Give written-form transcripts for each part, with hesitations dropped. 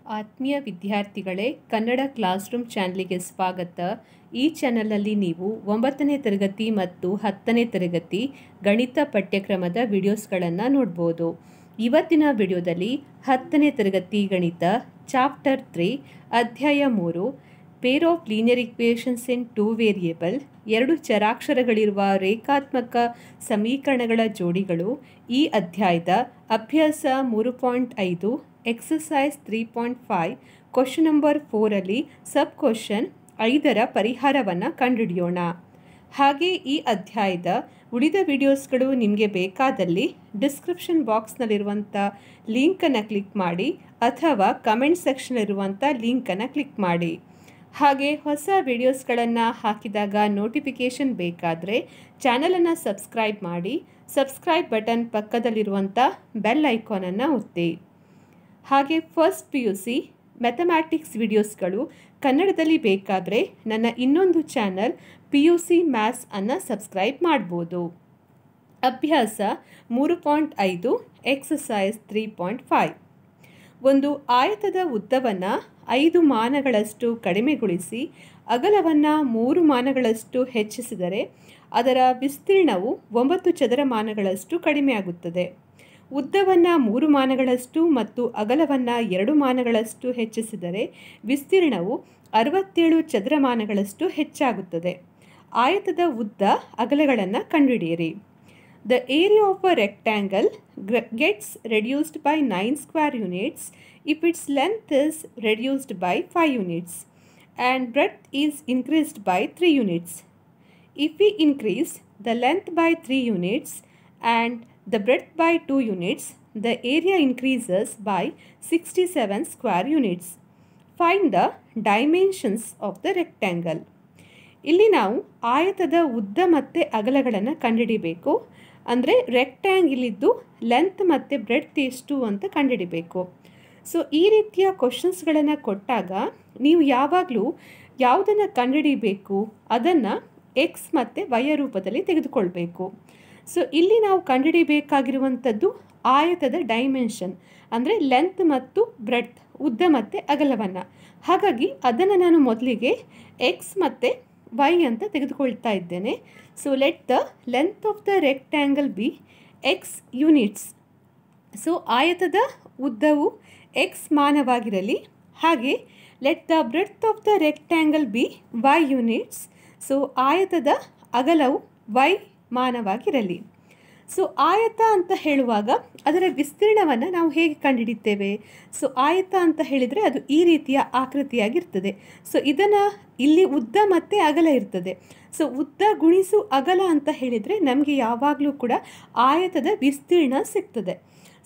ಆತ್ಮೀಯ ವಿದ್ಯಾರ್ಥಿಗಳೇ, Kannada class room ಚಾನಲಿಗೆ ಸ್ವಾಗತ. ಈ ಚಾನಲಲ್ಲಿ ನೀವು 9ನೇ ತರಗತಿ ಮತ್ತು 10ನೇ ತರಗತಿ ಗಣಿತ ಪಠ್ಯಕ್ರಮದ ವಿಡಿಯೋಸ್ಗಳನ್ನು ನೋಡ್ಬೋದು. ಇವತ್ತಿನ ವಿಡಿಯೋದಲ್ಲಿ 10ನೇ ತರಗತಿ ಗಣಿತ ಚಾಪ್ಟರ್ 3 ಅಧ್ಯಾಯ 3 pair of linear equations in 2 variable, 2 ಚರಾಕ್ಷರಗಳಿರುವ ರೇಖಾತ್ಮಕ ಸಮೀಕರಣಗಳ ಜೋಡಿಗಳು. ಈ ಅಧ್ಯಾಯದ ಅಭ್ಯಾಸ 3.5 ಎಕ್ಸಸೈಸ್ 3.5 ಕ್ವಶನ್ ನಂಬರ್ 4ಅಲ್ಲಿ ಸಬ್ ಕ್ವಶನ್ 5ರ ಪರಿಹಾರವನ್ನು ಕಂಡುಹಿಡಿಯೋಣ. ಹಾಗೆ ಈ ಅಧ್ಯಾಯದ ಉಳಿದ ವಿಡಿಯೋಸ್ಗಳು ನಿಮಗೆ ಬೇಕಾದಲ್ಲಿ ಡಿಸ್ಕ್ರಿಪ್ಷನ್ ಬಾಕ್ಸ್ನಲ್ಲಿರುವಂಥ ಲಿಂಕನ್ನು ಕ್ಲಿಕ್ ಮಾಡಿ ಅಥವಾ ಕಮೆಂಟ್ ಸೆಕ್ಷನಲ್ಲಿರುವಂಥ ಲಿಂಕನ್ನು ಕ್ಲಿಕ್ ಮಾಡಿ. ಹಾಗೆ ಹೊಸ ವಿಡಿಯೋಸ್ಗಳನ್ನು ಹಾಕಿದಾಗ ನೋಟಿಫಿಕೇಷನ್ ಬೇಕಾದರೆ ಚಾನಲನ್ನು ಸಬ್ಸ್ಕ್ರೈಬ್ ಮಾಡಿ. ಸಬ್ಸ್ಕ್ರೈಬ್ ಬಟನ್ ಪಕ್ಕದಲ್ಲಿರುವಂಥ ಬೆಲ್ ಐಕಾನನ್ನು ಒತ್ತಿ. ಹಾಗೆ ಫಸ್ಟ್ PUC ಮ್ಯಾಥಮ್ಯಾಟಿಕ್ಸ್ ವಿಡಿಯೋಸ್ಗಳು ಕನ್ನಡದಲ್ಲಿ ಬೇಕಾದರೆ ನನ್ನ ಇನ್ನೊಂದು ಚಾನಲ್ PUC ಮ್ಯಾಥ್ಸ್ ಅನ್ನು ಸಬ್ಸ್ಕ್ರೈಬ್ ಮಾಡ್ಬೋದು. ಅಭ್ಯಾಸ 3.5 ಎಕ್ಸಸೈಸ್ 3.5 ಒಂದು ಆಯತದ ಉದ್ದವನ್ನು 5 ಮಾನಗಳಷ್ಟು ಕಡಿಮೆಗೊಳಿಸಿ ಅಗಲವನ್ನು 3 ಮಾನಗಳಷ್ಟು ಹೆಚ್ಚಿಸಿದರೆ ಅದರ ವಿಸ್ತೀರ್ಣವು 9 ಚದರಮಾನಗಳಷ್ಟು ಕಡಿಮೆಯಾಗುತ್ತದೆ. ಉದ್ದವನ್ನು 3 ಮಾನಗಳಷ್ಟು ಮತ್ತು ಅಗಲವನ್ನು 2 ಮಾನಗಳಷ್ಟು ಹೆಚ್ಚಿಸಿದರೆ ವಿಸ್ತೀರ್ಣವು 67 ಚದರಮಾನಗಳಷ್ಟು ಹೆಚ್ಚಾಗುತ್ತದೆ. ಆಯತದ ಉದ್ದ ಅಗಲಗಳನ್ನು ಕಂಡುಹಿಡಿಯಿರಿ. The area of a rectangle gets reduced by 9 square units if its length is reduced by 5 units and breadth is increased by 3 units. If we increase the length by 3 units and the breadth by 2 units, the area increases by 67 square units. Find the dimensions of the rectangle. ಇಲ್ಲಿ ನಾವು ಆಯತದ ಉದ್ದ ಮತ್ತು ಅಗಲಗಳನ್ನು ಕಂಡುಹಿಡಿಬೇಕು. ಅಂದರೆ ರೆಕ್ಟ್ಯಾಂಗಿಲಿದ್ದು length ಮತ್ತು breadth ಎಷ್ಟು ಅಂತ ಕಂಡುಹಿಡಿಬೇಕು. ಸೊ ಈ ರೀತಿಯ ಕ್ವಶನ್ಸ್ಗಳನ್ನು ಕೊಟ್ಟಾಗ ನೀವು ಯಾವಾಗಲೂ ಯಾವುದನ್ನು ಕಂಡುಹಿಡಿಬೇಕು ಅದನ್ನು ಎಕ್ಸ್ ಮತ್ತು ವೈ ರೂಪದಲ್ಲಿ ತೆಗೆದುಕೊಳ್ಬೇಕು. ಸೊ ಇಲ್ಲಿ ನಾವು ಕಂಡುಹಿಡಿಬೇಕಾಗಿರುವಂಥದ್ದು ಆಯತದ ಡೈಮೆನ್ಷನ್, ಅಂದರೆ ಲೆಂತ್ ಮತ್ತು ಬ್ರೆಡ್ತ್, ಉದ್ದ ಮತ್ತು ಅಗಲವನ್ನು. ಹಾಗಾಗಿ ಅದನ್ನು ನಾನು ಮೊದಲಿಗೆ ಎಕ್ಸ್ ಮತ್ತು ವೈ ಅಂತ ತೆಗೆದುಕೊಳ್ತಾ ಇದ್ದೇನೆ. So let the length of the rectangle be X units. So ಆಯತದ ಉದ್ದವು ಎಕ್ಸ್ ಮಾನವಾಗಿರಲಿ. ಹಾಗೆ let the breadth of the rectangle be Y units. So ಆಯತದ ಅಗಲವು ವೈ ಮಾನವಾಗಿರಲಿ. ಸೊ ಆಯತ ಅಂತ ಹೇಳುವಾಗ ಅದರ ವಿಸ್ತೀರ್ಣವನ್ನು ನಾವು ಹೇಗೆ ಕಂಡುಹಿಡಿತೇವೆ? ಸೊ ಆಯತ ಅಂತ ಹೇಳಿದರೆ ಅದು ಈ ರೀತಿಯ ಆಕೃತಿಯಾಗಿರ್ತದೆ. ಸೊ ಇದನ್ನು ಇಲ್ಲಿ ಉದ್ದ ಮತ್ತು ಅಗಲ ಇರ್ತದೆ. ಸೊ ಉದ್ದ ಗುಣಿಸು ಅಗಲ ಅಂತ ಹೇಳಿದರೆ ನಮಗೆ ಯಾವಾಗಲೂ ಕೂಡ ಆಯತದ ವಿಸ್ತೀರ್ಣ ಸಿಗ್ತದೆ.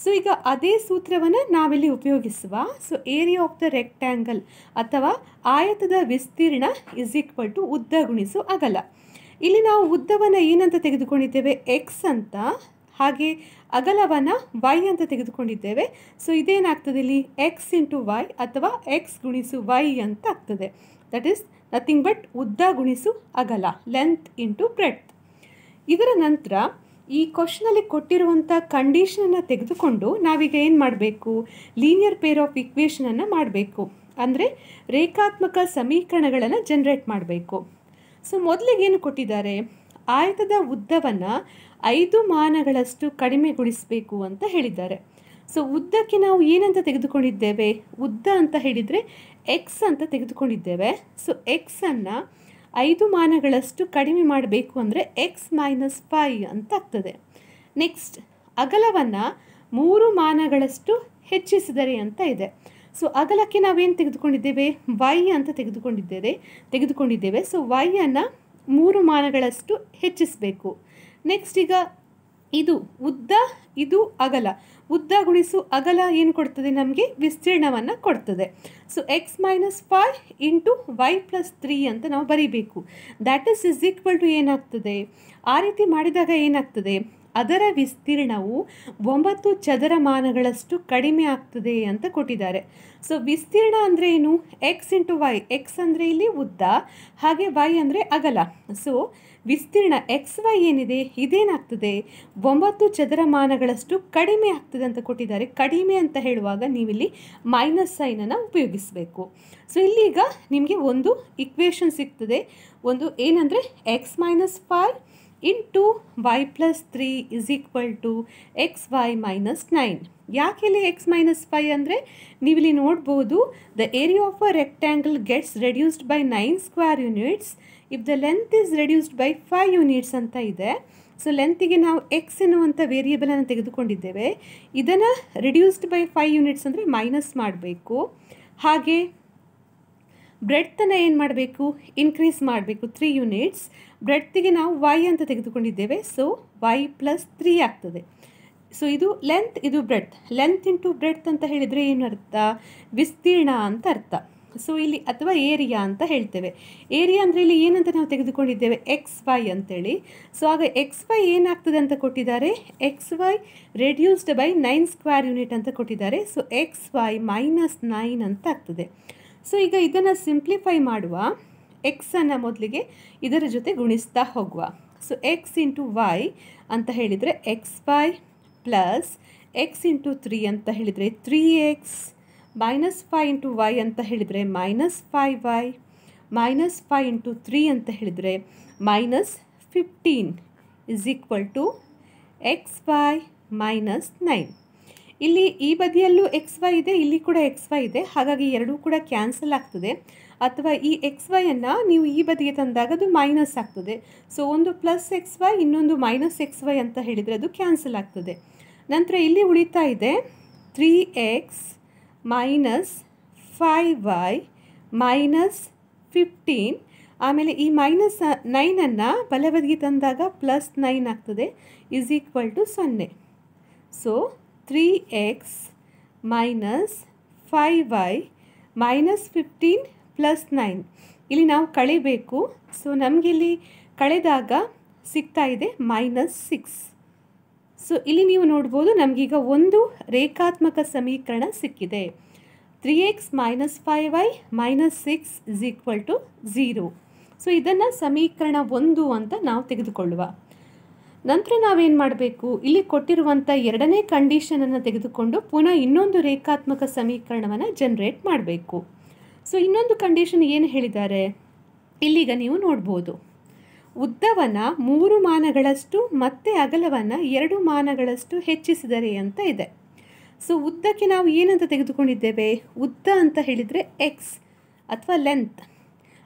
ಸೊ ಈಗ ಅದೇ ಸೂತ್ರವನ್ನು ನಾವಿಲ್ಲಿ ಉಪಯೋಗಿಸುವ. So area of the rectangle ಅಥವಾ ಆಯತದ ವಿಸ್ತೀರ್ಣ ಇಸ್ ಈಕ್ವಲ್ ಟು ಉದ್ದ ಗುಣಿಸು ಅಗಲ. ಇಲ್ಲಿ ನಾವು ಉದ್ದವನ್ನು ಏನಂತ ತೆಗೆದುಕೊಂಡಿದ್ದೇವೆ? ಎಕ್ಸ್ ಅಂತ. ಹಾಗೆ ಅಗಲವನ್ನು ವೈ ಅಂತ ತೆಗೆದುಕೊಂಡಿದ್ದೇವೆ. ಸೊ ಇದೇನಾಗ್ತದೆ ಇಲ್ಲಿ? ಎಕ್ಸ್ ಇಂಟು ವೈ ಅಥವಾ ಎಕ್ಸ್ ಗುಣಿಸು ವೈ ಅಂತ ಆಗ್ತದೆ. ದಟ್ ಈಸ್ ನಥಿಂಗ್ ಬಟ್ ಉದ್ದ ಗುಣಿಸು ಅಗಲ, ಲೆಂತ್ ಇಂಟು ಬ್ರೆಡ್ತ್. ಇದರ ನಂತರ ಈ ಕ್ವಶನಲ್ಲಿ ಕೊಟ್ಟಿರುವಂಥ ಕಂಡೀಷನನ್ನು ತೆಗೆದುಕೊಂಡು ನಾವೀಗ ಏನು ಮಾಡಬೇಕು? ಲೀನಿಯರ್ ಪೇರ್ ಆಫ್ ಇಕ್ವೇಷನನ್ನು ಮಾಡಬೇಕು. ಅಂದರೆ ರೇಖಾತ್ಮಕ ಸಮೀಕರಣಗಳನ್ನು ಜನರೇಟ್ ಮಾಡಬೇಕು. ಸೊ ಮೊದಲಿಗೆ ಏನು ಕೊಟ್ಟಿದ್ದಾರೆ? ಆಯತದ ಉದ್ದವನ್ನು 5 ಮಾನಗಳಷ್ಟು ಕಡಿಮೆಗೊಳಿಸಬೇಕು ಅಂತ ಹೇಳಿದ್ದಾರೆ. ಸೊ ಉದ್ದಕ್ಕೆ ನಾವು ಏನಂತ ತೆಗೆದುಕೊಂಡಿದ್ದೇವೆ? ಉದ್ದ ಅಂತ ಹೇಳಿದರೆ ಎಕ್ಸ್ ಅಂತ ತೆಗೆದುಕೊಂಡಿದ್ದೇವೆ. ಸೊ ಎಕ್ಸನ್ನು 5 ಮಾನಗಳಷ್ಟು ಕಡಿಮೆ ಮಾಡಬೇಕು ಅಂದರೆ ಎಕ್ಸ್ ಮೈನಸ್ 5 ಅಂತ ಆಗ್ತದೆ. ನೆಕ್ಸ್ಟ್ ಅಗಲವನ್ನು 3 ಮಾನಗಳಷ್ಟು ಹೆಚ್ಚಿಸಿದರೆ ಅಂತ ಇದೆ. ಸೊ ಅಗಲಕ್ಕೆ ನಾವೇನು ತೆಗೆದುಕೊಂಡಿದ್ದೇವೆ? ವೈ ಅಂತ ತೆಗೆದುಕೊಂಡಿದ್ದೇವೆ. ಸೊ ವೈಯನ್ನು 3 ಮಾನಗಳಷ್ಟು ಹೆಚ್ಚಿಸಬೇಕು. ನೆಕ್ಸ್ಟ್ ಈಗ ಇದು ಉದ್ದ, ಇದು ಅಗಲ. ಉದ್ದ ಗುಣಿಸು ಅಗಲ ಏನು ಕೊಡ್ತದೆ? ನಮಗೆ ವಿಸ್ತೀರ್ಣವನ್ನು ಕೊಡ್ತದೆ. So X minus 5 into Y plus 3 ಅಂತ ನಾವು ಬರೀಬೇಕು. ದ್ಯಾಟ್ ಇಸ್ ಈಕ್ವಲ್ ಟು ಏನಾಗ್ತದೆ? ಆ ರೀತಿ ಮಾಡಿದಾಗ ಏನಾಗ್ತದೆ? ಅದರ ವಿಸ್ತೀರ್ಣವು 9 ಚದರಮಾನಗಳಷ್ಟು ಕಡಿಮೆ ಆಗ್ತದೆ ಅಂತ ಕೊಟ್ಟಿದ್ದಾರೆ. ಸೊ ವಿಸ್ತೀರ್ಣ ಅಂದರೆ ಏನು? X into Y. ಎಕ್ಸ್ ಅಂದರೆ ಇಲ್ಲಿ ಉದ್ದ, ಹಾಗೆ ವೈ ಅಂದರೆ ಅಗಲ. ಸೊ ವಿಸ್ತೀರ್ಣ ಎಕ್ಸ್ ವೈ ಏನಿದೆ ಇದೇನಾಗ್ತದೆ 9 ಚದರಮಾನಗಳಷ್ಟು ಕಡಿಮೆ ಆಗ್ತದೆ ಅಂತ ಕೊಟ್ಟಿದ್ದಾರೆ. ಕಡಿಮೆ ಅಂತ ಹೇಳುವಾಗ ನೀವಿಲ್ಲಿ ಮೈನಸ್ ಸೈನನ್ನು ಉಪಯೋಗಿಸಬೇಕು. ಸೊ ಇಲ್ಲೀಗ ನಿಮಗೆ ಒಂದು ಇಕ್ವೇಷನ್ ಸಿಗ್ತದೆ. ಒಂದು ಏನಂದರೆ X minus 5 into Y plus 3 is equal to X Y minus 9. ಯಾಕೆ ಇಲ್ಲಿ ಎಕ್ಸ್ ಮೈನಸ್ 5 ಅಂದರೆ ನೀವಿಲ್ಲಿ ನೋಡ್ಬೋದು, the area of a rectangle gets reduced by 9 square units if the length is reduced by 5 units ಅಂತ ಇದೆ. ಸೊ ಲೆಂತಿಗೆ ನಾವು X ಎನ್ನುವಂಥ ವೇರಿಯೇಬಲನ್ನು ತೆಗೆದುಕೊಂಡಿದ್ದೇವೆ. ಇದನ್ನು ರಿಡ್ಯೂಸ್ಡ್ ಬೈ 5 ಯೂನಿಟ್ಸ್ ಅಂದರೆ ಮೈನಸ್ ಮಾಡಬೇಕು. ಹಾಗೆ ಬ್ರೆಡ್ತನ್ನು ಏನು ಮಾಡಬೇಕು? ಇನ್ಕ್ರೀಸ್ ಮಾಡಬೇಕು 3 ಯೂನಿಟ್ಸ್. ಬ್ರೆಡ್ತಿಗೆ ನಾವು ವೈ ಅಂತ ತೆಗೆದುಕೊಂಡಿದ್ದೇವೆ. ಸೊ ವೈ ಪ್ಲಸ್ 3 ಆಗ್ತದೆ. ಸೊ ಇದು ಲೆಂತ್, ಇದು ಬ್ರೆಡ್ತ್. ಲೆಂತ್ ಇಂಟು ಬ್ರೆಡ್ತ್ ಅಂತ ಹೇಳಿದರೆ ಏನು ಅರ್ಥ? ವಿಸ್ತೀರ್ಣ ಅಂತ ಅರ್ಥ. ಸೊ ಇಲ್ಲಿ ಅಥವಾ ಏರಿಯಾ ಅಂತ ಹೇಳ್ತೇವೆ. ಏರಿಯಾ ಅಂದರೆ ಇಲ್ಲಿ ಏನಂತ ನಾವು ತೆಗೆದುಕೊಂಡಿದ್ದೇವೆ? ಎಕ್ಸ್ ವೈ ಅಂತೇಳಿ. ಸೊ ಆಗ ಎಕ್ಸ್ ವೈ ಏನಾಗ್ತದೆ ಅಂತ ಕೊಟ್ಟಿದ್ದಾರೆ? X Y reduced by 9 square unit ಅಂತ ಕೊಟ್ಟಿದ್ದಾರೆ. ಸೊ ಎಕ್ಸ್ ವೈ ಮೈನಸ್ 9 ಅಂತ ಆಗ್ತದೆ. ಸೊ ಈಗ ಇದನ್ನು ಸಿಂಪ್ಲಿಫೈ ಮಾಡುವ. ಎಕ್ಸನ್ನು ಮೊದಲಿಗೆ ಇದರ ಜೊತೆ ಗುಣಿಸ್ತಾ ಹೋಗುವ. ಸೊ ಎಕ್ಸ್ ಇಂಟು ವೈ ಅಂತ ಹೇಳಿದರೆ X Y plus X into 3 ಅಂತ ಹೇಳಿದರೆ 3x ಮೈನಸ್ 5 ಇಂಟು ವೈ ಅಂತ ಹೇಳಿದರೆ ಮೈನಸ್ 5y ಮೈನಸ್ 5 ಇಂಟು 3 ಅಂತ ಹೇಳಿದರೆ minus 15 is equal to X Y minus 9. ಇಲ್ಲಿ ಈ ಬದಿಯಲ್ಲೂ ಎಕ್ಸ್ ವೈ ಇದೆ, ಇಲ್ಲಿ ಕೂಡ ಎಕ್ಸ್ ವೈ ಇದೆ. ಹಾಗಾಗಿ ಎರಡೂ ಕೂಡ ಕ್ಯಾನ್ಸಲ್ ಆಗ್ತದೆ. ಅಥವಾ ಈ ಎಕ್ಸ್ ವೈಯನ್ನು ನೀವು ಈ ಬದಿಗೆ ತಂದಾಗ ಅದು ಮೈನಸ್ ಆಗ್ತದೆ. ಸೊ ಒಂದು ಪ್ಲಸ್ ಎಕ್ಸ್ ವೈ, ಇನ್ನೊಂದು ಮೈನಸ್ ಎಕ್ಸ್ ವೈ ಅಂತ ಹೇಳಿದರೆ ಅದು ಕ್ಯಾನ್ಸಲ್ ಆಗ್ತದೆ. ನಂತರ ಇಲ್ಲಿ ಉಳಿತಾ ಇದೆ 3x ಮೈನಸ್ 5y ಮೈನಸ್ 15. ಆಮೇಲೆ ಈ ಮೈನಸ್ 9ಅನ್ನು ಬಲಬದಿಗೆ ತಂದಾಗ ಪ್ಲಸ್ 9 ಆಗ್ತದೆ is equal to 0. So 3x minus 5y minus 15 plus 9 ಇಲ್ಲಿ ನಾವು ಕಳಿಬೇಕು. ಸೊ ನಮಗಿಲ್ಲಿ ಕಳೆದಾಗ ಸಿಗ್ತಾ ಇದೆ ಮೈನಸ್ 6. ಸೊ ಇಲ್ಲಿ ನೀವು ನೋಡ್ಬೋದು ನಮಗೀಗ ಒಂದು ರೇಖಾತ್ಮಕ ಸಮೀಕರಣ ಸಿಕ್ಕಿದೆ. 3x minus 5y minus 6 is equal to 0. So ಇದನ್ನು ಸಮೀಕರಣ 1 ಅಂತ ನಾವು ತೆಗೆದುಕೊಳ್ಳುವ. ನಂತರ ನಾವೇನು ಮಾಡಬೇಕು? ಇಲ್ಲಿ ಕೊಟ್ಟಿರುವಂಥ ಎರಡನೇ ಕಂಡೀಷನನ್ನು ತೆಗೆದುಕೊಂಡು ಪುನಃ ಇನ್ನೊಂದು ರೇಖಾತ್ಮಕ ಸಮೀಕರಣವನ್ನು ಜನರೇಟ್ ಮಾಡಬೇಕು. ಸೊ ಇನ್ನೊಂದು ಕಂಡೀಷನ್ ಏನು ಹೇಳಿದ್ದಾರೆ? ಇಲ್ಲಿಗ ನೀವು ನೋಡ್ಬೋದು, ಉದ್ದವನ್ನು 3 ಮಾನಗಳಷ್ಟು ಮತ್ತು ಅಗಲವನ್ನು 2 ಮಾನಗಳಷ್ಟು ಹೆಚ್ಚಿಸಿದರೆ ಅಂತ ಇದೆ. ಸೊ ಉದ್ದಕ್ಕೆ ನಾವು ಏನಂತ ತೆಗೆದುಕೊಂಡಿದ್ದೇವೆ? ಉದ್ದ ಅಂತ ಹೇಳಿದರೆ ಎಕ್ಸ್ ಅಥವಾ ಲೆಂತ್.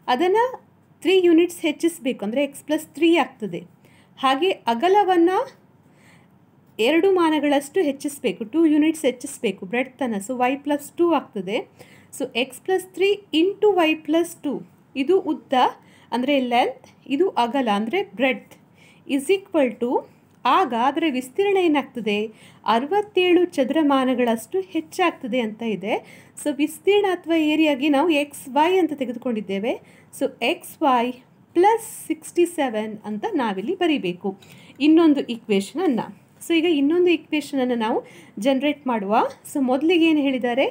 ಅದನ್ನು 3 ಯೂನಿಟ್ಸ್ ಹೆಚ್ಚಿಸಬೇಕು, ಅಂದರೆ ಎಕ್ಸ್ ಪ್ಲಸ್ 3 ಆಗ್ತದೆ. ಹಾಗೆ ಅಗಲವನ್ನು 2 ಮಾನಗಳಷ್ಟು ಹೆಚ್ಚಿಸಬೇಕು, 2 ಯೂನಿಟ್ಸ್ ಹೆಚ್ಚಿಸಬೇಕು ಬ್ರೆಡ್ತನ್ನು. ಸೊ ವೈ ಪ್ಲಸ್ 2 ಆಗ್ತದೆ. So X plus 3 into Y plus 2 ಇದು ಉದ್ದ ಅಂದರೆ ಲೆಂತ್, ಇದು ಅಗಲ ಅಂದರೆ ಬ್ರೆಡ್ತ್ ಇಸ್ ಈಕ್ವಲ್ ಟು, ಆಗ ಅದರ ವಿಸ್ತೀರ್ಣ ಏನಾಗ್ತದೆ? 67 ಚದರಮಾನಗಳಷ್ಟು ಹೆಚ್ಚಾಗ್ತದೆ ಅಂತ ಇದೆ. ಸೊ ವಿಸ್ತೀರ್ಣ ಅಥವಾ ಏರಿಯಾಗೆ ನಾವು ಎಕ್ಸ್ ವೈ ಅಂತ ತೆಗೆದುಕೊಂಡಿದ್ದೇವೆ. ಸೊ ಎಕ್ಸ್ ವೈ ಪ್ಲಸ್ 67 ಅಂತ ನಾವಿಲ್ಲಿ ಬರೀಬೇಕು ಇನ್ನೊಂದು ಈಕ್ವೇಷನನ್ನು. ಸೊ ಈಗ ಇನ್ನೊಂದು ಈಕ್ವೇಷನನ್ನು ನಾವು ಜನರೇಟ್ ಮಾಡುವ. ಸೊ ಮೊದಲಿಗೆ ಏನು ಹೇಳಿದ್ದಾರೆ?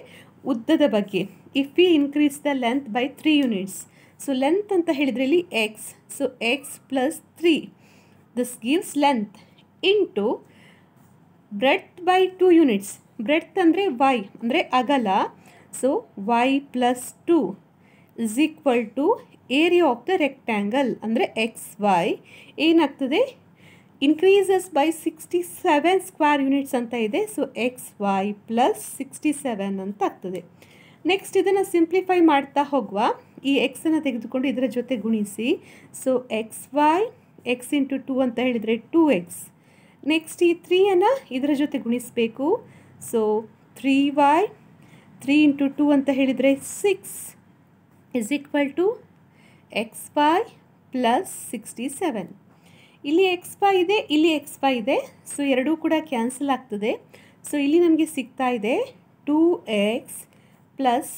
ಉದ್ದದ ಬಗ್ಗೆ. If we increase the length by 3 units. So length ಅಂತ ಹೇಳಿದರೆ ಇಲ್ಲಿ X. So X plus 3 this gives length into breadth by 2 units. Breadth ಅಂದರೆ ವೈ ಅಂದರೆ ಅಗಲ. So Y plus 2 is equal to area of the rectangle ಅಂದರೆ X Y ಏನಾಗ್ತದೆ? Increases by 67 square units ಅಂತ ಇದೆ. ಸೊ ಎಕ್ಸ್ ವೈ ಪ್ಲಸ್ 67 ಅಂತ ಆಗ್ತದೆ. Next ಇದನ್ನು ಸಿಂಪ್ಲಿಫೈ ಮಾಡ್ತಾ ಹೋಗುವ. ಈ ಎಕ್ಸನ್ನು ತೆಗೆದುಕೊಂಡು ಇದರ ಜೊತೆ ಗುಣಿಸಿ. So X Y X into 2 ಅಂತ ಹೇಳಿದರೆ 2x. ನೆಕ್ಸ್ಟ್ ಈ 3ಅನ್ನು ಇದರ ಜೊತೆ ಗುಣಿಸಬೇಕು. ಸೊ 3y 3 ಇಂಟು 2 ಅಂತ ಹೇಳಿದರೆ 6 is equal to X Y plus 67. ಇಲ್ಲಿ ಎಕ್ಸ್ ವೈ ಇದೆ, ಇಲ್ಲಿ ಎಕ್ಸ್ ವೈ ಇದೆ. ಸೊ ಎರಡೂ ಕೂಡ ಕ್ಯಾನ್ಸಲ್ ಆಗ್ತದೆ. ಸೊ ಇಲ್ಲಿ ನಮಗೆ ಸಿಗ್ತಾ ಇದೆ 2x ಪ್ಲಸ್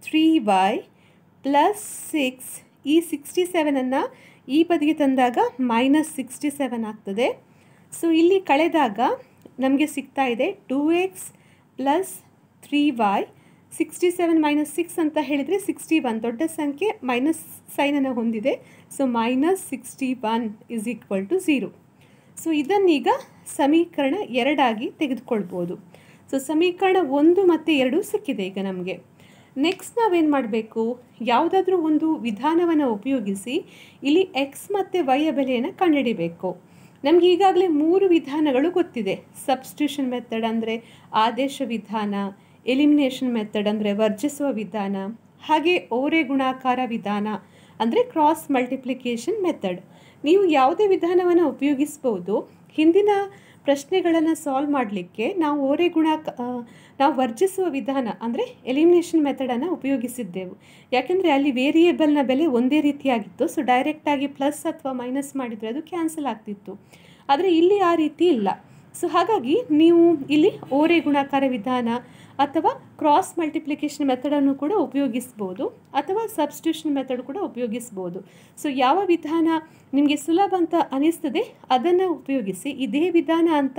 3y ಪ್ಲಸ್ 6. ಈ 67ಅನ್ನು ಈ ಬದಿಗೆ ತಂದಾಗ ಮೈನಸ್ 67 ಆಗ್ತದೆ. ಸೊ ಇಲ್ಲಿ ಕಳೆದಾಗ ನಮಗೆ ಸಿಗ್ತಾ ಇದೆ 2x ಪ್ಲಸ್ 3y 67 ಮೈನಸ್ 6 ಅಂತ ಹೇಳಿದರೆ 61 ದೊಡ್ಡ ಸಂಖ್ಯೆ ಮೈನಸ್ ಸೈನನ್ನು ಹೊಂದಿದೆ. So -61 is equal to 0. So ಇದನ್ನೀಗ ಸಮೀಕರಣ 2 ತೆಗೆದುಕೊಳ್ಬೋದು. ಸೊ ಸಮೀಕರಣ 1 ಮತ್ತು 2 ಸಿಕ್ಕಿದೆ ಈಗ ನಮಗೆ. ನೆಕ್ಸ್ಟ್ ನಾವೇನು ಮಾಡಬೇಕು, ಯಾವುದಾದ್ರೂ ಒಂದು ವಿಧಾನವನ್ನು ಉಪಯೋಗಿಸಿ ಇಲ್ಲಿ ಎಕ್ಸ್ ಮತ್ತು ವೈಯ ಬೆಲೆಯನ್ನು ಕಂಡುಹಿಡಿಬೇಕು. ನಮಗೆ ಈಗಾಗಲೇ 3 ವಿಧಾನಗಳು ಗೊತ್ತಿದೆ. ಸಬ್ಸ್ಟಿಟ್ಯೂಷನ್ ಮೆಥಡ್ ಅಂದರೆ ಆದೇಶ ವಿಧಾನ, ಎಲಿಮಿನೇಷನ್ ಮೆಥಡ್ ಅಂದರೆ ವರ್ಜಿಸುವ ವಿಧಾನ, ಹಾಗೆ ಓರೆ ಗುಣಾಕಾರ ವಿಧಾನ ಅಂದರೆ ಕ್ರಾಸ್ ಮಲ್ಟಿಪ್ಲಿಕೇಶನ್ ಮೆಥಡ್. ನೀವು ಯಾವುದೇ ವಿಧಾನವನ್ನು ಉಪಯೋಗಿಸ್ಬೋದು. ಹಿಂದಿನ ಪ್ರಶ್ನೆಗಳನ್ನು ಸಾಲ್ವ್ ಮಾಡಲಿಕ್ಕೆ ನಾವು ವರ್ಜಿಸುವ ವಿಧಾನ ಅಂದರೆ ಎಲಿಮಿನೇಷನ್ ಮೆಥಡನ್ನು ಉಪಯೋಗಿಸಿದ್ದೆವು. ಯಾಕೆಂದರೆ ಅಲ್ಲಿ ವೇರಿಯೇಬಲ್ನ ಬೆಲೆ ಒಂದೇ ರೀತಿಯಾಗಿತ್ತು. ಸೊ ಡೈರೆಕ್ಟಾಗಿ ಪ್ಲಸ್ ಅಥವಾ ಮೈನಸ್ ಮಾಡಿದರೆ ಅದು ಕ್ಯಾನ್ಸಲ್ ಆಗ್ತಿತ್ತು. ಆದರೆ ಇಲ್ಲಿ ಆ ರೀತಿ ಇಲ್ಲ. ಸೊ ಹಾಗಾಗಿ ನೀವು ಇಲ್ಲಿ ಓರೆ ಗುಣಾಕಾರ ವಿಧಾನ ಅಥವಾ ಕ್ರಾಸ್ ಮಲ್ಟಿಪ್ಲಿಕೇಶನ್ ಮೆಥಡನ್ನು ಕೂಡ ಉಪಯೋಗಿಸ್ಬೋದು, ಅಥವಾ ಸಬ್ಸ್ಟಿಟ್ಯೂಷನ್ ಮೆಥಡ್ ಕೂಡ ಉಪಯೋಗಿಸ್ಬೋದು. ಸೊ ಯಾವ ವಿಧಾನ ನಿಮಗೆ ಸುಲಭ ಅಂತ ಅನಿಸ್ತದೆ ಅದನ್ನು ಉಪಯೋಗಿಸಿ. ಇದೇ ವಿಧಾನ ಅಂತ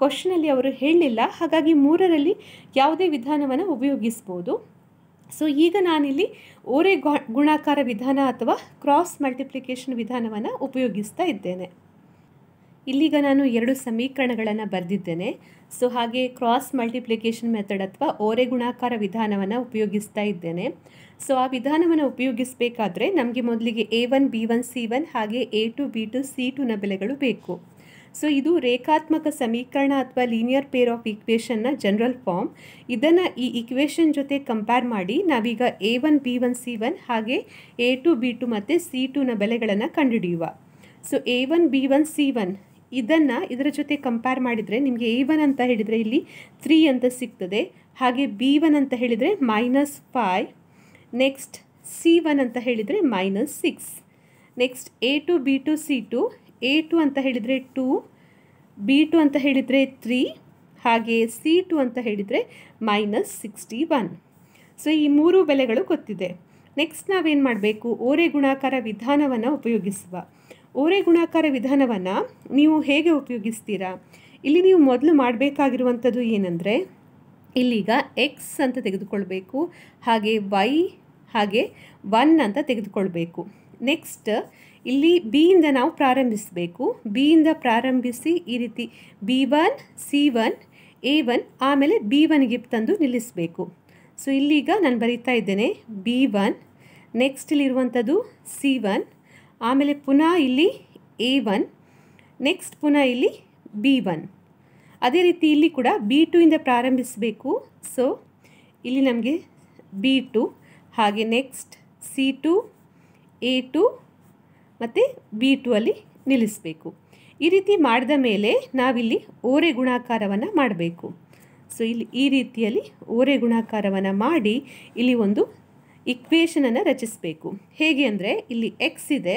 ಕ್ವಶನಲ್ಲಿ ಅವರು ಹೇಳಲಿಲ್ಲ, ಹಾಗಾಗಿ 3ರಲ್ಲಿ ಯಾವುದೇ ವಿಧಾನವನ್ನು ಉಪಯೋಗಿಸ್ಬೋದು. ಸೊ ಈಗ ನಾನಿಲ್ಲಿ ಓರೆ ಗುಣಾಕಾರ ವಿಧಾನ ಅಥವಾ ಕ್ರಾಸ್ ಮಲ್ಟಿಪ್ಲಿಕೇಶನ್ ವಿಧಾನವನ್ನು ಉಪಯೋಗಿಸ್ತಾ ಇದ್ದೇನೆ. ಇಲ್ಲಿಗ ನಾನು 2 ಸಮೀಕರಣಗಳನ್ನು ಬರೆದಿದ್ದೇನೆ. ಸೊ ಹಾಗೆ ಕ್ರಾಸ್ ಮಲ್ಟಿಪ್ಲಿಕೇಶನ್ ಮೆಥಡ್ ಅಥವಾ ಓರೆ ಗುಣಾಕಾರ ವಿಧಾನವನ್ನು ಉಪಯೋಗಿಸ್ತಾ ಇದ್ದೇನೆ. ಸೊ ಆ ವಿಧಾನವನ್ನು ಉಪಯೋಗಿಸಬೇಕಾದ್ರೆ ನಮಗೆ ಮೊದಲಿಗೆ A1 B1 C1 ಹಾಗೆ A2 B2 C2ನ ಬೆಲೆಗಳು ಬೇಕು. ಸೊ ಇದು ರೇಖಾತ್ಮಕ ಸಮೀಕರಣ ಅಥವಾ ಲೀನಿಯರ್ ಪೇರ್ ಆಫ್ ಈಕ್ವೇಷನ್ನ ಜನರಲ್ ಫಾರ್ಮ್. ಇದನ್ನು ಈ ಈಕ್ವೇಷನ್ ಜೊತೆ ಕಂಪೇರ್ ಮಾಡಿ ನಾವೀಗ A1 B1 C1 ಹಾಗೆ A2 B2 ಮತ್ತು C2ನ ಬೆಲೆಗಳನ್ನು ಕಂಡುಹಿಡಿಯುವ. ಸೊ A1 B1 C1 ಇದರ ಜೊತೆ ಕಂಪೇರ್ ಮಾಡಿದರೆ ನಿಮಗೆ A1 ಅಂತ ಹೇಳಿದರೆ ಇಲ್ಲಿ 3 ಅಂತ ಸಿಗ್ತದೆ, ಹಾಗೆ B1 ಅಂತ ಹೇಳಿದರೆ -5, ನೆಕ್ಸ್ಟ್ C1 ಅಂತ ಹೇಳಿದರೆ -6, next A2 B2 C2, A2 ಅಂತ ಹೇಳಿದರೆ 2, B2 ಅಂತ ಹೇಳಿದರೆ 3, ಹಾಗೆ C2 ಅಂತ ಹೇಳಿದರೆ -61. ಸೊ ಈ 3 ಬೆಲೆಗಳು ಗೊತ್ತಿದೆ. ನೆಕ್ಸ್ಟ್ ನಾವೇನು ಮಾಡಬೇಕು, ಓರೆ ಗುಣಾಕಾರ ವಿಧಾನವನ್ನು ಉಪಯೋಗಿಸುವ. ಓರೆ ಗುಣಾಕಾರ ವಿಧಾನವನ್ನು ನೀವು ಹೇಗೆ ಉಪಯೋಗಿಸ್ತೀರಾ? ಇಲ್ಲಿ ನೀವು ಮೊದಲು ಮಾಡಬೇಕಾಗಿರುವಂಥದ್ದು ಏನಂದರೆ, ಇಲ್ಲೀಗ ಎಕ್ಸ್ ಅಂತ ತೆಗೆದುಕೊಳ್ಬೇಕು, ಹಾಗೆ ವೈ ಹಾಗೆ 1 ಅಂತ ತೆಗೆದುಕೊಳ್ಬೇಕು. ನೆಕ್ಸ್ಟ್ ಇಲ್ಲಿ ಬಿಯಿಂದ ನಾವು ಪ್ರಾರಂಭಿಸಬೇಕು. ಬಿಯಿಂದ ಪ್ರಾರಂಭಿಸಿ ಈ ರೀತಿ B1 C1 A1 ಆಮೇಲೆ B1ಗೆ ತಂದು ನಿಲ್ಲಿಸಬೇಕು. ಸೊ ಇಲ್ಲೀಗ ನಾನು ಬರೀತಾ ಇದ್ದೇನೆ B1, ನೆಕ್ಸ್ಟ್ ಇಲ್ಲಿರುವಂಥದ್ದು C1, ಆಮೇಲೆ ಪುನಃ ಇಲ್ಲಿ A1, ನೆಕ್ಸ್ಟ್ ಪುನಃ ಇಲ್ಲಿ B1. ಅದೇ ರೀತಿ ಇಲ್ಲಿ ಕೂಡ B2 ಇಂದ ಪ್ರಾರಂಭಿಸಬೇಕು. ಸೊ ಇಲ್ಲಿ ನಮಗೆ B2 ಹಾಗೆ ನೆಕ್ಸ್ಟ್ C2 A2 ಮತ್ತು B2 ಅಲ್ಲಿ ನಿಲ್ಲಿಸಬೇಕು. ಈ ರೀತಿ ಮಾಡಿದ ಮೇಲೆ ನಾವಿಲ್ಲಿ ಓರೆ ಗುಣಾಕಾರವನ್ನು ಮಾಡಬೇಕು. ಸೊ ಇಲ್ಲಿ ಈ ರೀತಿಯಲ್ಲಿ ಓರೆ ಗುಣಾಕಾರವನ್ನು ಮಾಡಿ ಇಲ್ಲಿ ಒಂದು ಇಕ್ವೇಷನನ್ನು ರಚಿಸಬೇಕು. ಹೇಗೆ ಅಂದರೆ ಇಲ್ಲಿ ಎಕ್ಸ್ ಇದೆ.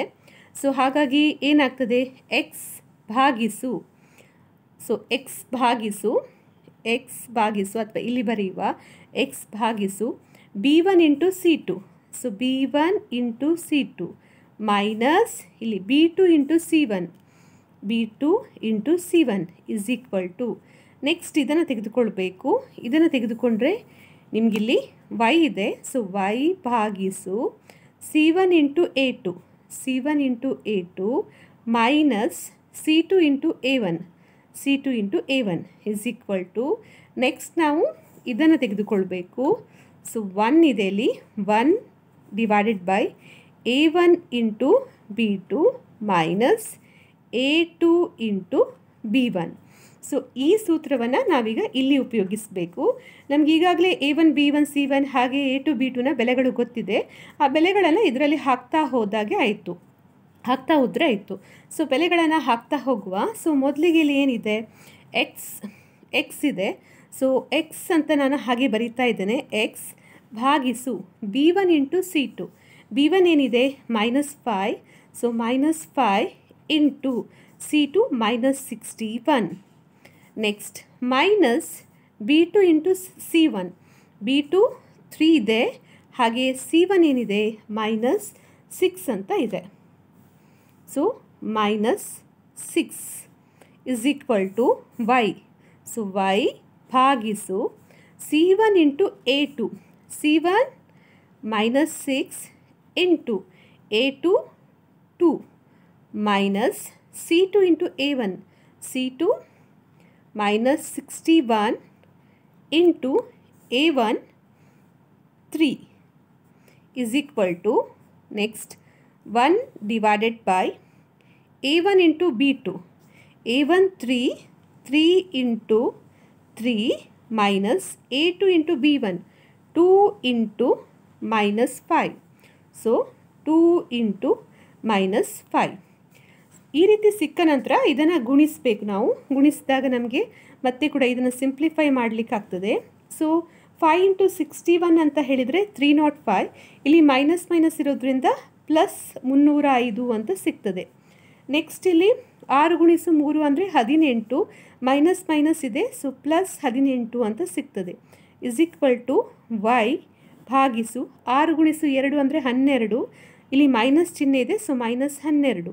ಸೊ ಹಾಗಾಗಿ ಏನಾಗ್ತದೆ, ಎಕ್ಸ್ ಭಾಗಿಸು ಅಥವಾ ಇಲ್ಲಿ ಬರೆಯುವ ಎಕ್ಸ್ ಭಾಗಿಸು B1 into C2. So B1 into C2 minus ಇಲ್ಲಿ B2 into C1 is equal to, next ಇದನ್ನು ತೆಗೆದುಕೊಳ್ಬೇಕು. ಇದನ್ನು ತೆಗೆದುಕೊಂಡ್ರೆ ನಿಮಗಿಲ್ಲಿ y ಇದೆ. ಸೊ y ಭಾಗಿಸು C1 into A2 minus C2 into A1 is equal to, next ನಾವು ಇದನ್ನು ತೆಗೆದುಕೊಳ್ಬೇಕು. ಸೊ 1 ಇದೆ ಇಲ್ಲಿ, 1 divided by A1 into B2 minus A2 into B1. So ಈ ಸೂತ್ರವನ್ನು ನಾವೀಗ ಇಲ್ಲಿ ಉಪಯೋಗಿಸಬೇಕು. ನಮ್ಗೆ ಈಗಾಗಲೇ A1 B1 C1 ಹಾಗೆ A2 B2ನ ಬೆಲೆಗಳು ಗೊತ್ತಿದೆ. ಆ ಬೆಲೆಗಳನ್ನು ಇದರಲ್ಲಿ ಹಾಕ್ತಾ ಹೋದ್ರೆ ಆಯಿತು. ಸೊ ಬೆಲೆಗಳನ್ನು ಹಾಕ್ತಾ ಹೋಗುವ. ಸೊ ಮೊದಲಿಗೆ ಇಲ್ಲಿ ಏನಿದೆ, ಎಕ್ಸ್ ಇದೆ. ಸೊ ಎಕ್ಸ್ ಅಂತ ನಾನು ಹಾಗೆ ಬರೀತಾ ಇದ್ದೇನೆ, ಎಕ್ಸ್ ಭಾಗಿಸು B1 ಇಂಟು C2. B1 ಏನಿದೆ -5. So -5 into C2 -61. Next minus B2 into C1. B2 3 ಇದೆ, ಹಾಗೆ C1 ಏನಿದೆ -6 ಅಂತ ಇದೆ. So -6 is equal to y. So y ಭಾಗಿಸು C1 into A2. C1 minus 6 into A2 2 minus C2 into A1. C2 minus 61 into A1 3 is equal to next 1 divided by A1 into B2. A1 3 into 3 minus A2 into B1 2 into minus 5. So 2 into minus 5. ಈ ರೀತಿ ಸಿಕ್ಕ ನಂತರ ಇದನ್ನು ಗುಣಿಸಬೇಕು. ನಾವು ಗುಣಿಸಿದಾಗ ನಮಗೆ ಮತ್ತೆ ಕೂಡ ಇದನ್ನು ಸಿಂಪ್ಲಿಫೈ ಮಾಡಲಿಕ್ಕಾಗ್ತದೆ. ಸೊ 5 ಇಂಟು 61 ಅಂತ ಹೇಳಿದರೆ 305. ಇಲ್ಲಿ ಮೈನಸ್ ಮೈನಸ್ ಇರೋದ್ರಿಂದ ಪ್ಲಸ್ 305 ಅಂತ ಸಿಗ್ತದೆ. ನೆಕ್ಸ್ಟ್ ಇಲ್ಲಿ 6 ಗುಣಿಸು 3 ಅಂದರೆ 18, ಮೈನಸ್ ಮೈನಸ್ ಇದೆ, ಸೊ ಪ್ಲಸ್ 18 ಅಂತ ಸಿಗ್ತದೆ. ಇಸ್ ಈಕ್ವಲ್ ಟು ವೈ ಭಾಗಿಸು 6 ಗುಣಿಸು 2 ಅಂದರೆ 12, ಇಲ್ಲಿ ಮೈನಸ್ ಚಿಹ್ನೆ ಇದೆ, ಸೊ ಮೈನಸ್ 12.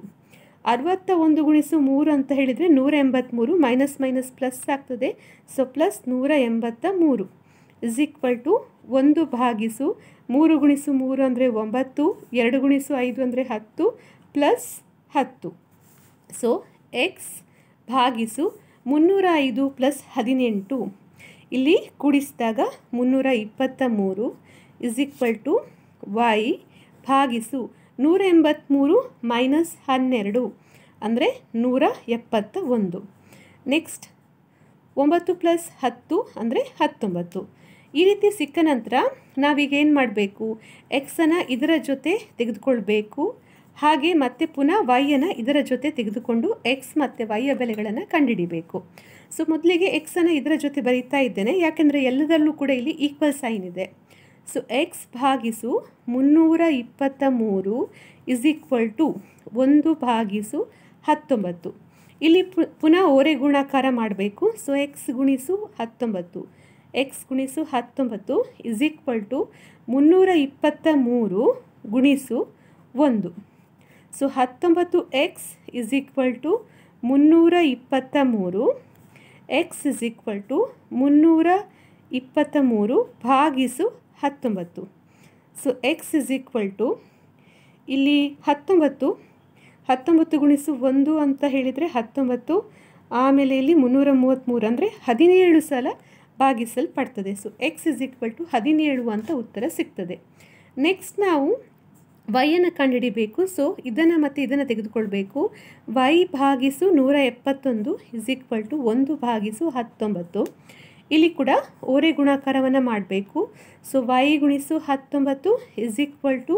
61 ಗುಣಿಸು 3 ಅಂತ ಹೇಳಿದರೆ 183, ಮೈನಸ್ ಮೈನಸ್ ಪ್ಲಸ್ ಆಗ್ತದೆ, so plus 183 is equal to 1 ಭಾಗಿಸು 3 ಗುಣಿಸು 3 ಅಂದರೆ 9, 2 ಗುಣಿಸು 5 ಅಂದರೆ 10 ಪ್ಲಸ್ 10. ಸೊ ಎಕ್ಸ್ ಭಾಗಿಸು 305 ಪ್ಲಸ್ 18 ಇಲ್ಲಿ ಕೂಡಿಸಿದಾಗ 323 ಇಸ್ ಈಕ್ವಲ್ ಟು ವೈ ಭಾಗಿಸು 183 ಮೈನಸ್ 12 ಅಂದರೆ 171. ನೆಕ್ಸ್ಟ್ 9 ಪ್ಲಸ್ 10 ಅಂದರೆ 19. ಈ ರೀತಿ ಸಿಕ್ಕ ನಂತರ ನಾವೀಗ ಏನು ಮಾಡಬೇಕು, ಎಕ್ಸನ್ನು ಇದರ ಜೊತೆ ತೆಗೆದುಕೊಳ್ಬೇಕು, ಹಾಗೆ ಮತ್ತೆ ಪುನಃ ವೈಯನ್ನು ಇದರ ಜೊತೆ ತೆಗೆದುಕೊಂಡು ಎಕ್ಸ್ ಮತ್ತು ವೈಯ ಬೆಲೆಗಳನ್ನು ಕಂಡುಹಿಡಿಬೇಕು. ಸೊ ಮೊದಲಿಗೆ ಎಕ್ಸನ್ನು ಇದರ ಜೊತೆ ಬರೀತಾ ಇದ್ದೇನೆ, ಯಾಕೆಂದರೆ ಎಲ್ಲದರಲ್ಲೂ ಕೂಡ ಇಲ್ಲಿ ಈಕ್ವಲ್ ಸೈನ್ ಇದೆ. ಸೊ ಎಕ್ಸ್ ಭಾಗಿಸು 323 ಇಸ್ ಈಕ್ವಲ್ ಟು 1 ಭಾಗಿಸು 19. ಇಲ್ಲಿ ಪುನಃ ಓರೆ ಗುಣಾಕಾರ ಮಾಡಬೇಕು. ಸೊ ಎಕ್ಸ್ ಗುಣಿಸು 19, ಎಕ್ಸ್ ಗುಣಿಸು 19 ಇಸ್ ಈಕ್ವಲ್ ಟು 323 ಗುಣಿಸು 1. So 19 x is equal to 323, x is equal to 323 ಭಾಗಿಸು 19. So x is equal to ಇಲ್ಲಿ 19 ಗುಣಿಸು 1 ಅಂತ ಹೇಳಿದರೆ 19, ಆಮೇಲೆ ಇಲ್ಲಿ 333 ಅಂದರೆ 17 ಸಲ ಭಾಗಿಸಲ್ಪಡ್ತದೆ. So x is equal to 17 ಅಂತ ಉತ್ತರ ಸಿಗ್ತದೆ. ನೆಕ್ಸ್ಟ್ ನಾವು ವೈಯನ್ನು ಕಂಡುಹಿಡಿಬೇಕು. ಸೊ ಇದನ್ನು ಮತ್ತು ಇದನ್ನು ತೆಗೆದುಕೊಳ್ಬೇಕು. ವೈ ಭಾಗಿಸು 171 ಇಸ್ ಈಕ್ವಲ್ ಟು 1 ಭಾಗಿಸು 19. ಇಲ್ಲಿ ಕೂಡ ಓರೆ ಗುಣಾಕಾರವನ್ನು ಮಾಡಬೇಕು. ಸೊ ವೈ ಗುಣಿಸು 19 ಇಸ್ ಈಕ್ವಲ್ ಟು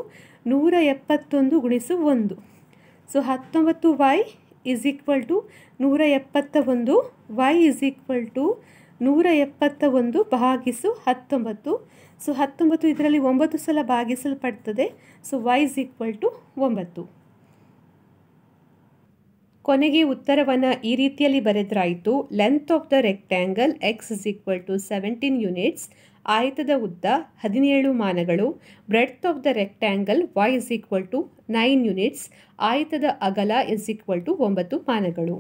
171 ಗುಣಿಸು 1. So 19 y is equal to 171, y is equal to 171 ಭಾಗಿಸು 19. ಸೊ 19 ಇದರಲ್ಲಿ 9 ಸಲ ಭಾಗಿಸಲ್ಪಡ್ತದೆ. So y is equal to 9. ಕೊನೆಗೆ ಉತ್ತರವನ್ನು ಈ ರೀತಿಯಲ್ಲಿ ಬರೆದ್ರಾಯಿತು. Length of the rectangle x is equal to 17 units. ಆಯತದ ಉದ್ದ 17 ಮಾನಗಳು. Breadth of the rectangle y is equal to 9 units. ಆಯತದ ಅಗಲ ಇಸ್ ಈಕ್ವಲ್ ಟು 9 ಮಾನಗಳು.